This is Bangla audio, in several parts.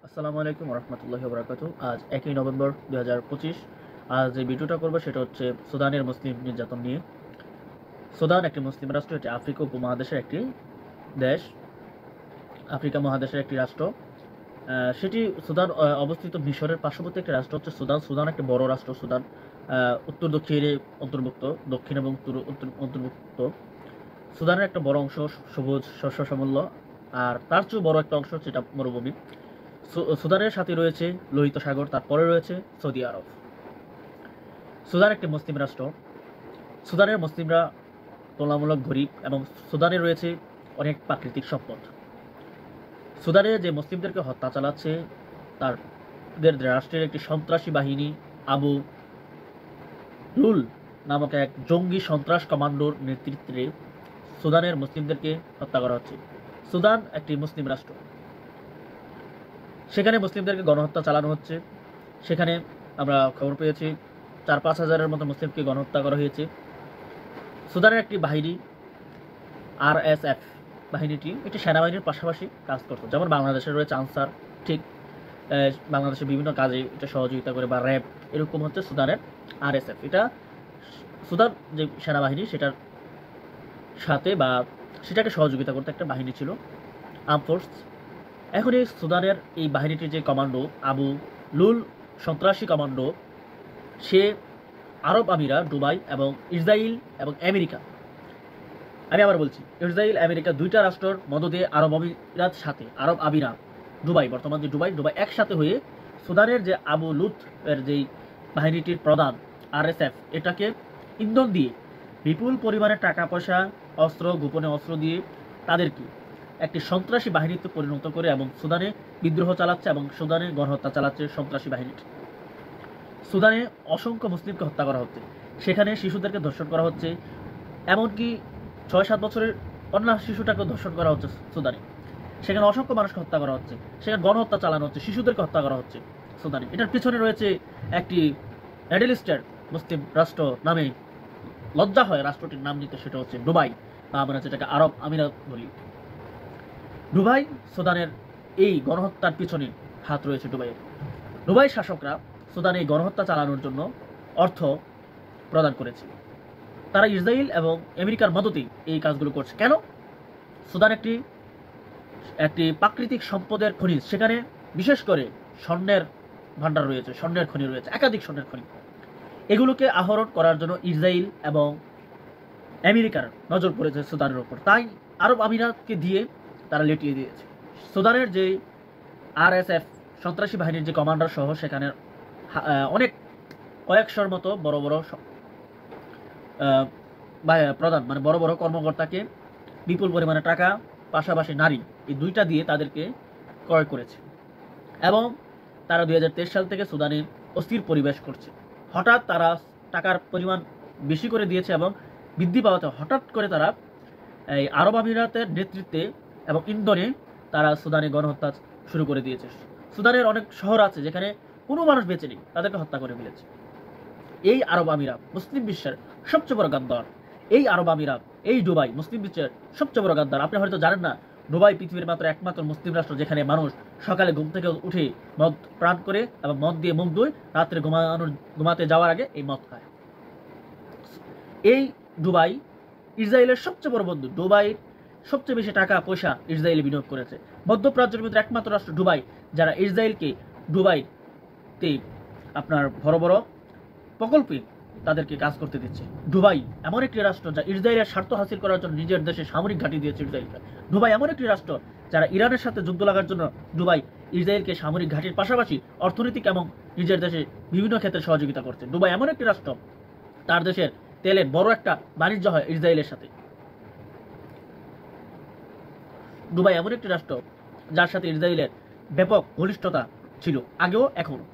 আসসালামু আলাইকুম রহমতুল্লাহি বারাকাতু। আজ 1 নভেম্বর 2025। আজ যে ভিডিওটা করবো সেটা হচ্ছে সুদানের মুসলিম নির্যাতন নিয়ে। সুদান একটি মুসলিম রাষ্ট্র, এটি আফ্রিকা উপমহাদেশের একটি দেশ, আফ্রিকা মহাদেশের একটি রাষ্ট্র। সেটি সুদান অবস্থিত মিশরের পার্শ্ববর্তী একটি রাষ্ট্র হচ্ছে সুদান। সুদান একটি বড় রাষ্ট্র। সুদান উত্তর দক্ষিণে অন্তর্ভুক্ত, দক্ষিণ এবং অন্তর্ভুক্ত। সুদানের একটা বড় অংশ সবুজ শস্য শ্যামল্য, আর তার চেয়েও বড় একটা অংশ হচ্ছে এটা মরুভূমি। সুদানের সাথে রয়েছে লোহিত সাগর, তারপরে রয়েছে সৌদি আরব। সুদান একটি মুসলিম রাষ্ট্র। সুদানের মুসলিমরা তুলনামূলক গরিব এবং সুদানে রয়েছে অনেক প্রাকৃতিক সম্পদ। সুদানে যে মুসলিমদেরকে হত্যা চালাচ্ছে তাদের রাষ্ট্রের একটি সন্ত্রাসী বাহিনী আবু লুল নামক এক জঙ্গি সন্ত্রাস কমান্ডোর নেতৃত্বে সুদানের মুসলিমদেরকে হত্যা করা হচ্ছে। সুদান একটি মুসলিম রাষ্ট্র, সেখানে মুসলিমদেরকে গণহত্যা চালানো হচ্ছে। সেখানে আমরা খবর পেয়েছি 4-5 হাজারের মতো মুসলিমকে গণহত্যা করা হয়েছে। সুদানের একটি বাহিনী আরএসএফ বাহিনীটি একটি সেনাবাহিনীর পাশাপাশি কাজ করতো, যেমন বাংলাদেশের রয়েছে আনসার, ঠিক বাংলাদেশের বিভিন্ন কাজে এটা সহযোগিতা করে, বা র্যাব, এরকম হচ্ছে সুদানের আরএসএফ। এটা সুদান যে সেনাবাহিনী সেটার সাথে বা সেটাকে সহযোগিতা করতে একটা বাহিনী ছিল, আর্ম ফোর্স। এখন এই সুদানের এই বাহিনীটির যে কমান্ডো আবু লুল, সন্ত্রাসী কমান্ডো, সে আরব আমিরাত, দুবাই এবং ইসরায়েল এবং আমেরিকা, আমি আবার বলছি ইসরায়েল আমেরিকা দুইটা রাষ্ট্রের মধ্য দিয়ে আরব আমিরাত সাথে আরব আমিরাত, দুবাই, বর্তমান যে দুবাই একসাথে হয়ে সুদানের যে আবু লুত এর যেই বাহিনীটির প্রধান আরএসএফ, এটাকে ইন্ধন দিয়ে বিপুল পরিমাণে টাকা পয়সা, অস্ত্র, গোপনে অস্ত্র দিয়ে তাদেরকে একটি সন্ত্রাসী বাহিনীতে পরিণত করে এবং সুদানে বিদ্রোহ চালাচ্ছে এবং সুদানে গণহত্যা চালাচ্ছে সন্ত্রাসী বাহিনীটি। সুদানে অসংখ্য মুসলিমকে হত্যা করা হচ্ছে, সেখানে শিশুদেরকে ধর্ষণ করা হচ্ছে, এমনকি 6-7 বছরের কন্যা শিশুটাকে ধর্ষণ করা হচ্ছে সুদানে। সেখানে অসংখ্য মানুষকে হত্যা করা হচ্ছে, সেখানে গণহত্যা চালানো হচ্ছে, শিশুদেরকে হত্যা করা হচ্ছে সুদানে। এটার পিছনে রয়েছে একটি মিডল ইস্টের মুসলিম রাষ্ট্র নামে লজ্জা হয় রাষ্ট্রটির নাম নিতে, সেটা হচ্ছে দুবাই, বা আমরা যেটাকে আরব আমিরাত বলি। দুবাই সুদানের এই গণহত্যার পিছনে হাত রয়েছে দুবাইয়ের। দুবাই শাসকরা সুদানে এই গণহত্যা চালানোর জন্য অর্থ প্রদান করেছে। তারা ইসরায়েল এবং আমেরিকার মদতেই এই কাজগুলো করছে। কেন? সুদান একটি প্রাকৃতিক সম্পদের খনি, সেখানে বিশেষ করে স্বর্ণের ভান্ডার রয়েছে, স্বর্ণের খনি রয়েছে, একাধিক স্বর্ণের খনি। এগুলোকে আহরণ করার জন্য ইসরায়েল এবং আমেরিকার নজর পড়েছে সুদানের ওপর, তাই আরব আমিরাতকে দিয়ে তারা লেটিয়ে দিয়েছে। সুদানের যে আরএসএফ সন্ত্রাসী বাহিনীর যে কমান্ডার সহ সেখানে অনেক কয়েকশোর মতো বড় বড় প্রধান, মানে বড় বড় কর্মকর্তাকে বিপুল পরিমাণে টাকা, পাশাপাশি নারী, এই দুইটা দিয়ে তাদেরকে ক্রয় করেছে। এবং তারা 2023 সাল থেকে সুদানে অস্থির পরিবেশ করছে। হঠাৎ তারা টাকার পরিমাণ বেশি করে দিয়েছে এবং বৃদ্ধি পাওয়াতে হঠাৎ করে তারা এই আরব আমিরাতের নেতৃত্বে এবং ইন্ধনে তারা সুদানে গণহত্যা শুরু করে দিয়েছে। সুদানের অনেক শহর আছে যেখানে কোনো মানুষ বেঁচে নেই, তাদেরকে হত্যা করে ফেলেছে এই আরব আমিরাত, মুসলিম বিশ্বের সবচেয়ে বড় গাদ্দার। এই আরব আমিরাত, এই দুবাই মুসলিম বিশ্বের সবচেয়ে বড় গাদ্দার। আপনি হয়তো জানেন না, দুবাই পৃথিবীর একমাত্র মুসলিম রাষ্ট্র যেখানে মানুষ সকালে ঘুম থেকে উঠে মদ পান করে এবং মদ দিয়ে মুখ ধুয়ে রাত্রে ঘুমাতে যাওয়ার আগে এই মদ খায়। এই দুবাই ইসরায়েলের সবচেয়ে বড় বন্ধু। দুবাই সবচেয়ে বেশি টাকা পয়সা ইসরায়েলে বিনিয়োগ করেছে। মধ্যপ্রাচ্যের ভিতরে একমাত্র রাষ্ট্র দুবাই যারা ইসরায়েলকে দুবাইতে আপনার বড় বড় প্রকল্পে তাদেরকে কাজ করতে দিচ্ছে। দুবাই এমন একটি রাষ্ট্র যা ইসরায়েলের স্বার্থ হাসিল করার জন্য নিজের দেশে সামরিক ঘাঁটি দিয়েছে ইসরায়েলকে। দুবাই এমন একটি রাষ্ট্র যারা ইরানের সাথে যুদ্ধ লাগার জন্য দুবাই ইসরায়েলকে সামরিক ঘাঁটির পাশাপাশি অর্থনৈতিক এবং নিজের দেশে বিভিন্ন ক্ষেত্রে সহযোগিতা করছে। দুবাই এমন একটি রাষ্ট্র, তার দেশের তেলের বড় একটা বাণিজ্য হয় ইসরায়েলের সাথে। দুবাই এমন একটি রাষ্ট্র যার সাথে ইসরায়েলের ব্যাপক ঘনিষ্ঠতা ছিল, আগেও এখনো।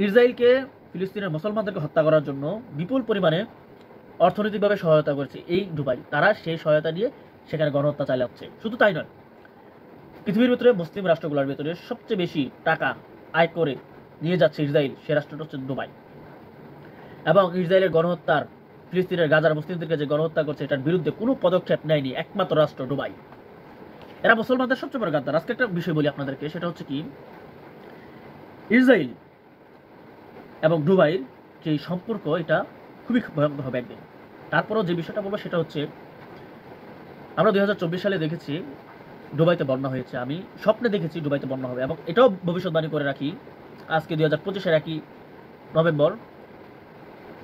ইসরায়েলকে ফিলিস্তিনের মুসলমানদেরকে হত্যা করার জন্য বিপুল পরিমাণে অর্থনৈতিকভাবে সহায়তা করেছে এই দুবাই। তারা সেই সহায়তা নিয়ে সেখানে গণহত্যা চালাচ্ছে। শুধু তাই নয়, পৃথিবীর ভিতরে মুসলিম রাষ্ট্রগুলোর ভিতরে সবচেয়ে বেশি টাকা আয় করে নিয়ে যাচ্ছে ইসরায়েল, সে রাষ্ট্রটা হচ্ছে দুবাই। এবং ইসরায়েলের গণহত্যার, ফিলিস্তিনের গাজার মুসলিমদেরকে যে গণহত্যা করছে, এটার বিরুদ্ধে কোনো পদক্ষেপ নেয়নি একমাত্র রাষ্ট্র দুবাই। এরা মুসলমানদের সবচেয়ে বড় গাদ্দার। আজকে একটা বিষয় বলি আপনাদেরকে, সেটা হচ্ছে কি, ইসরায়েল এবং দুবাইয়ের যে সম্পর্ক, এটা খুবই ভয়ঙ্কর হবে একদিন। তারপরও যে বিষয়টা বলবো সেটা হচ্ছে, আমরা 2024 সালে দেখেছি দুবাইতে বন্যা হয়েছে। আমি স্বপ্নে দেখেছি দুবাইতে বন্যা হবে, এবং এটাও ভবিষ্যৎবাণী করে রাখি আজকে 2025-এর 1 নভেম্বর,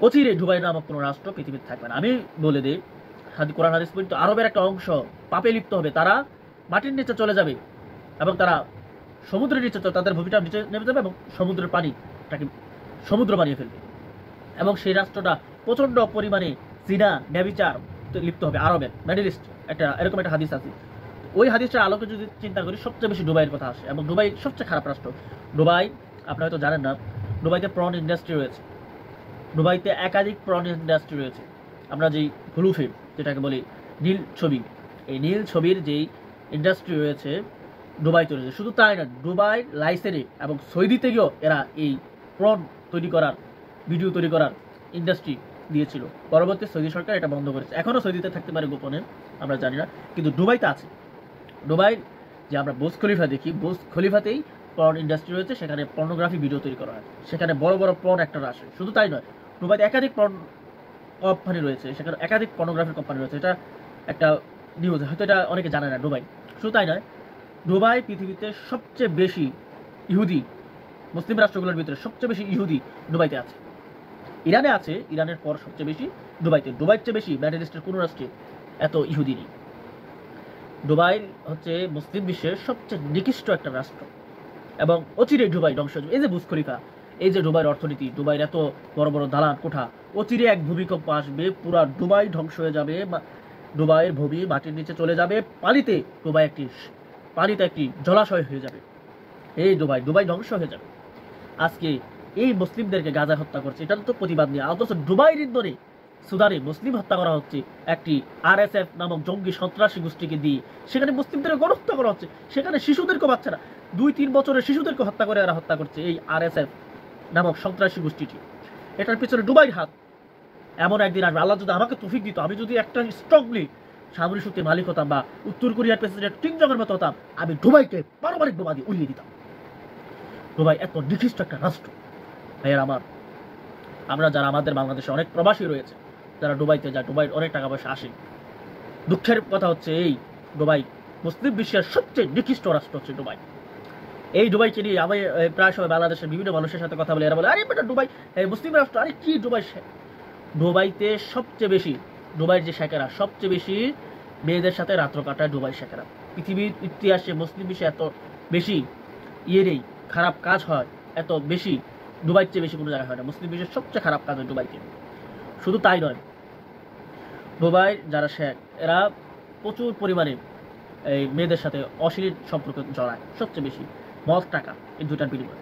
অচিরে দুবাই নামক কোনো রাষ্ট্র পৃথিবীতে থাকবে না। আমি বলে দিই, কোরআন হাদিস পর্যন্ত আরবের একটা অংশ পাপে লিপ্ত হবে, তারা মাটির নিচে চলে যাবে এবং তারা সমুদ্রের নিচে, তাদের ভূমিটা নিচে নেমে যাবে এবং সমুদ্রের পানিটাকে সমুদ্র বানিয়ে ফেলবে, এবং সেই রাষ্ট্রটা প্রচন্ড পরিমাণে জিনা ব্যভিচার লিপ্ত হবে। আরবের মিডল ইস্ট এরকম একটা হাদিস আছে। ওই হাদিসটার আলোকে যদি চিন্তা করি, সবচেয়ে বেশি দুবাইয়ের কথা আসে, এবং দুবাই সবচেয়ে খারাপ রাষ্ট্র। দুবাই, আপনি হয়তো জানেন না, দুবাইতে প্রন ইন্ডাস্ট্রি রয়েছে। দুবাইতে একাধিক প্রন ইন্ডাস্ট্রি রয়েছে। আমরা যেই ব্লু ফিল্ম যেটাকে বলি, নীল ছবি, এই নীল ছবির যেই ইন্ডাস্ট্রি রয়েছে দুবাইতে রয়েছে। শুধু তাই না, দুবাই লাইসেন্সে এবং সৌদিতে গিয়েও এরা এই প্রন তৈরি করার, ভিডিও তৈরি করার ইন্ডাস্ট্রি দিয়েছিল। পরবর্তী সৌদি সরকার এটা বন্ধ করেছে। এখনও সৌদিতে থাকতে পারে গোপনে, আমরা জানি না, কিন্তু দুবাইতে আছে। দুবাই যে আমরা বুর্জ খলিফা দেখি, বুর্জ খলিফাতেই পর্ন ইন্ডাস্ট্রি রয়েছে, সেখানে পর্নোগ্রাফি ভিডিও তৈরি করা হয়, সেখানে বড় বড় পর্ন অ্যাক্টর আসে। শুধু তাই নয়, দুবাইতে একাধিক পর্ন কোম্পানি রয়েছে, সেখানে একাধিক পর্নোগ্রাফির কোম্পানি রয়েছে। এটা একটা নিউজ, হয়তো এটা অনেকে জানে না। দুবাই, শুধু তাই নয়, দুবাই পৃথিবীতে সবচেয়ে বেশি ইহুদি, মুসলিম রাষ্ট্রগুলোর ভিতরে সবচেয়ে বেশি ইহুদি দুবাইতে আছে। ইরানে আছে, ইরানের পর সবচেয়ে বেশি দুবাইতে। দুবাইয়ের চেয়ে বেশি মিডল ইস্টের কোনো রাষ্ট্রে এত ইহুদি নেই। দুবাই হচ্ছে মুসলিম বিশ্বের সবচেয়ে নিকৃষ্ট একটা রাষ্ট্র, এবং অচিরে দুবাই ধ্বংস হয়ে যাবে। এই যে বুর্জ খলিফা, এই যে দুবাইয়ের অর্থনীতি, দুবাইয়ের এত বড় বড় দালান কোঠা, অচিরে এক ভূমিকম্প আসবে, পুরা দুবাই ধ্বংস হয়ে যাবে। দুবাইয়ের ভূমি মাটির নিচে চলে যাবে, পানিতে একটি জলাশয় হয়ে যাবে। এই দুবাই ধ্বংস হয়ে যাবে। আজকে এই মুসলিমদেরকে গাজা হত্যা করছে, এটার তো প্রতিবাদ নেই। অথচ দুবাইয়ের ইন্ধনে সুদানে মুসলিম হত্যা করা হচ্ছে একটি RSF নামক জঙ্গি সন্ত্রাসী গোষ্ঠীকে দিয়ে। সেখানে মুসলিমদেরকে গণহত্যা করা হচ্ছে, সেখানে শিশুদেরকে, বাচ্চারা 2-3 বছরের শিশুদেরকে হত্যা করে এরা হত্যা করছে এই RSF নামক সন্ত্রাসী গোষ্ঠীটি। এটার পিছনে দুবাইয়ের হাত। এমন একদিন আসবে, আল্লাহ যদি আমাকে তৌফিক দিত, আমি যদি একটা স্ট্রংলি সামরিক শক্তির মালিক হতাম, বা উত্তর কোরিয়ার প্রেসিডেন্ট কিম জং এর মতো হতাম, আমি দুবাইকে পারমাণবিক বোমা দিয়ে উড়িয়ে দিতাম। দুবাই এত নিকৃষ্ট একটা রাষ্ট্র। ভাইয়ের আমার, আমরা যারা আমাদের বাংলাদেশে অনেক প্রবাসী রয়েছে, যারা দুবাইতে যায়, দুবাই অনেক টাকা পয়সা আসে, দুঃখের কথা হচ্ছে এই দুবাই মুসলিম বিশ্বের সবচেয়ে নিকৃষ্ট রাষ্ট্র হচ্ছে দুবাই। এই দুবাইকে নিয়ে আমি প্রায় সময় বাংলাদেশের বিভিন্ন মানুষের সাথে কথা বলে, এরা বলে, আরে বেটা দুবাই মুসলিম রাষ্ট্র, আরে কি দুবাই। দুবাইতে সবচেয়ে বেশি, দুবাইয়ের যে শেখেরা সবচেয়ে বেশি মেয়েদের সাথে রাত্র কাটায় দুবাই শেখেরা। পৃথিবীর ইতিহাসে মুসলিম বিশ্বে এত বেশি নেই, খারাপ কাজ হয় এত বেশি দুবাইয়ের চেয়ে বেশি কোনো জায়গায় হয় না। মুসলিম বিশ্বের সবচেয়ে খারাপ কাজ হয় দুবাইতে। শুধু তাই নয়, দুবাইয়ের যারা শেখ, এরা প্রচুর পরিমাণে এই মেয়েদের সাথে অশ্লীল সম্পর্ক জড়ায়, সবচেয়ে বেশি মদ টাকা, এই দুটার বিনিময়ে।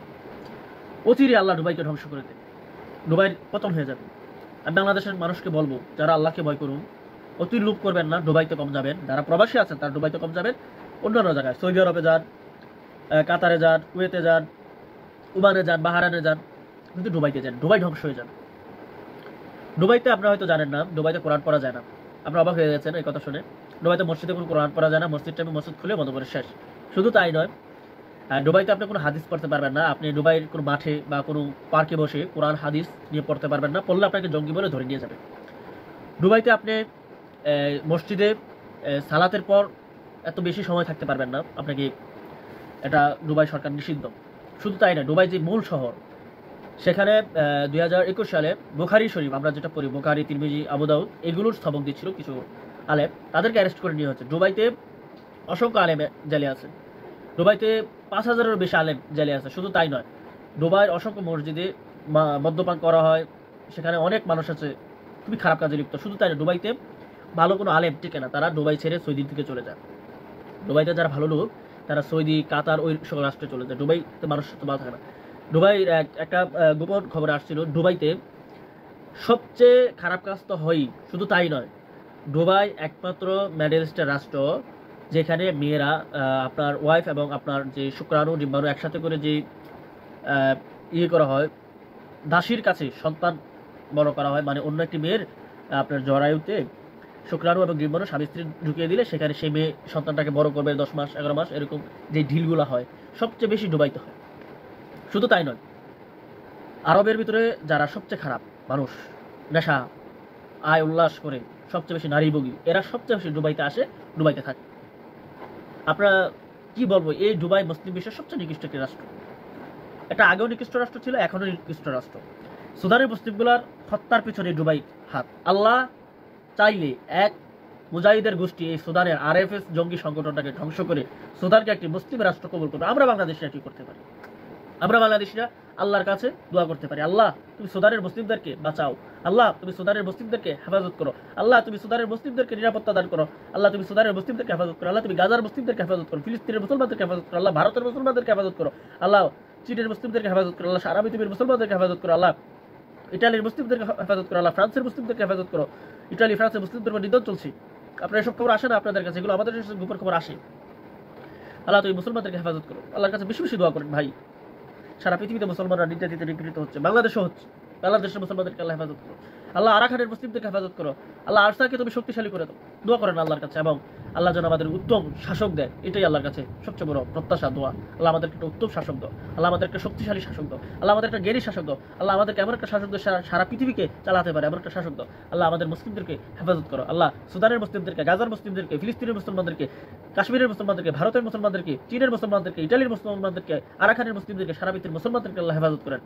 অচিরে আল্লাহ দুবাইকে ধ্বংস করে দেয়, দুবাইয়ের পতন হয়ে যাবে। আমি বাংলাদেশের মানুষকে বলবো, যারা আল্লাহকে ভয় করুন, অতি লোভ করবেন না, দুবাইতে কম যাবেন। যারা প্রবাসী আছেন তারা দুবাইতে কম যাবেন, অন্যান্য জায়গায় সৌদি আরবে যান, কাতারে যান, কুয়েতে যান, ওমানে যান, বাহারানে যান, কিন্তু দুবাইতে যান, দুবাই ধ্বংস হয়ে যান। দুবাইতে আপনারা হয়তো জানেন না, দুবাইতে কোরআন পড়া যায় না। আপনারা অবাক হয়ে গেছেন এই কথা শুনে। দুবাইতে মসজিদে কোনো কোরআন পড়া যায় না, মসজিদ টাইমে মসজিদ খুলে বন্ধ করে শেষ। শুধু তাই নয়, দুবাইতে আপনি কোনো হাদিস পড়তে পারবেন না। আপনি দুবাইয়ের কোনো মাঠে বা কোনো পার্কে বসে কোরআন হাদিস নিয়ে পড়তে পারবেন না, পড়লে আপনাকে জঙ্গি বলে ধরে নিয়ে যাবে। দুবাইতে আপনি মসজিদে সালাতের পর এত বেশি সময় থাকতে পারবেন না, আপনাকে, এটা দুবাই সরকার নিষিদ্ধ। শুধু তাই না, দুবাই যে মূল শহর, সেখানে 2021 সালে বুখারী শরীফ, আমরা যেটা পড়ি বুখারী, তিরমিজি, আবু দাউদ, এগুলোর স্থবক দিচ্ছিল কিছু আলেম, তাদেরকে অ্যারেস্ট করে নিয়ে হচ্ছে। দুবাইতে অসংখ্য আলেম জেলে আছে, দুবাইতে 5000-এরও বেশি আলেম জেলে আছে। শুধু তাই নয়, দুবাইয়ের অসংখ্য মসজিদে মদ্যপান করা হয়, সেখানে অনেক মানুষ আছে খুবই খারাপ কাজে লিপ্ত। শুধু তাই নয়, দুবাইতে ভালো কোনো আলেম টিকে না, তারা দুবাই ছেড়ে সৌদির দিকে চলে যায়। দুবাইতে যারা ভালো লোক, তারা সৌদি, কাতার, ওই সকল রাষ্ট্রে চলে যায়। দুবাইতে মানুষ তো ভালো থাকে না। দুবাইয়ের একটা গোপন খবর আসছিল, দুবাইতে সবচেয়ে খারাপ কাজ তো হয়ই। শুধু তাই নয়, দুবাই একমাত্র মিডল ইস্টের রাষ্ট্র যেখানে মেয়েরা, আপনার ওয়াইফ এবং আপনার যে শুক্রাণু ডিম্বাণু একসাথে করে যে করা হয়, দাসীর কাছে সন্তান বড় করা হয়, মানে অন্য একটি মেয়ের আপনার জরায়ুতে শুক্রাণু এবং ডিম্বাণু স্বামী স্ত্রী ঢুকিয়ে দিলে সেখানে সেই মেয়ে সন্তানটাকে বড় করবে 10 মাস 11 মাস, এরকম যে ঢিলগুলো হয় সবচেয়ে বেশি ডুবাইতে হয়। শুধু তাই নয়, আরবের ভিতরে যারা সবচেয়ে খারাপ মানুষ, নেশা আয় উল্লাস করে সবচেয়ে বেশি নারীভোগী, এরা সবচেয়ে বেশি ডুবাইতে আসে, ডুবাইতে থাকে। আপনারা কি বলবো, এই দুবাই মুসলিম বিশ্বের সবচেয়ে নিকৃষ্ট একটি রাষ্ট্র। এটা আগেও নিকৃষ্ট রাষ্ট্র ছিল, এখনো নিকৃষ্ট রাষ্ট্র। সুদানের মুসলিমগুলার হত্যার পিছনে দুবাই হাত। আল্লাহ চাইলে এক মুজাহিদের গোষ্ঠী এই সুদানের আরএফএস জঙ্গি সংগঠনটাকে ধ্বংস করে সুদানকে একটি মুসলিম রাষ্ট্র কবুল করবে। আমরা বাংলাদেশিরা কি করতে পারি? আমরা বাংলাদেশিরা আল্লাহর কাছে দোয়া করতে পারি, আল্লাহ তুমি সুদানের মুসলিমদেরকে বাঁচাও, আল্লাহ তুমি সুদানের মুসলিমদেরকে হেফাজত করো, আল্লাহ তুমি সুদানের মুসলিমদেরকে নিরাপত্তা দান করো, আল্লাহ তুমি সুদানের মুসলিমদেরকে হেফাজত করো, আল্লাহ তুমি গাজার মুসলিমদেরকে হেফাজত করো, ফিলিস্তিনের মুসলমানদেরকে হেফাজত করো, আল্লাহ ভারতের মুসলমানদেরকে হেফাজত করো, আল্লাহ চীনের মুসলিমদেরকে হেফাজত করো, আল্লাহ সারা পৃথিবীর মুসলমানদেরকে হেফাজত করো, আল্লাহ ইটালির মুসলিমদেরকে হেফাজত করো, আল্লাহ ফ্রান্সের মুসলিমদেরকে হেফাজত করো। ইটালি ফ্রান্সের মুসলিমদের উপর নিধন চলছে, আপনার এসব খবর আসে না আপনাদের কাছে? এগুলো আমাদের গোপন খবর আসে। আল্লাহ তুমি মুসলমানদেরকে হেফাজত করো। আল্লাহর কাছে বেশি বেশি দোয়া করেন ভাই। সারা পৃথিবীতে মুসলমানরা নির্যাতিত নিপীড়িত হচ্ছে, বাংলাদেশও হচ্ছে। বাংলাদেশের মুসলমানদেরকে আল্লাহ হেফাজত করো, আল্লাহ আরাকানের মুসলিমদেরকে হেফাজত করো, আল্লাহ আরসাকে তুমি শক্তিশালী করে দাও। দোয়া করেন আল্লাহর কাছে, এবং আল্লাহ যেন আমাদের উত্তম শাসক দেয়, এটাই আল্লাহর কাছে সবচেয়ে বড় প্রত্যাশা, দোয়া। আল্লাহ আমাদেরকে একটা উত্তম শাসক দাও, আল্লাহ আমাদেরকে শক্তিশালী শাসক দাও, আল্লাহ আমাদের একটা জ্ঞানী শাসক দাও, আল্লাহ আমাদেরকে এমন একটা শাসক দাও সারা পৃথিবীকে চালাতে পারে, এমন একটা শাসক দাও। আল্লাহ আমাদের মুসলিমদেরকে হেফাজত করো, আল্লাহ সুদানের মুসলিমদেরকে, গাজার মুসলিমদেরকে, ফিলিস্তিনের মুসলমানদেরকে, কাশ্মীরের মুসলমানদেরকে, ভারতের মুসলমানদেরকে, চীনের মুসলমানদেরকে, ইটালির মুসলমানদেরকে, আরাকানের মুসলিমদেরকে, সারা পৃথিবীর মুসলমানদেরকে আল্লাহ হেফাজত করেন।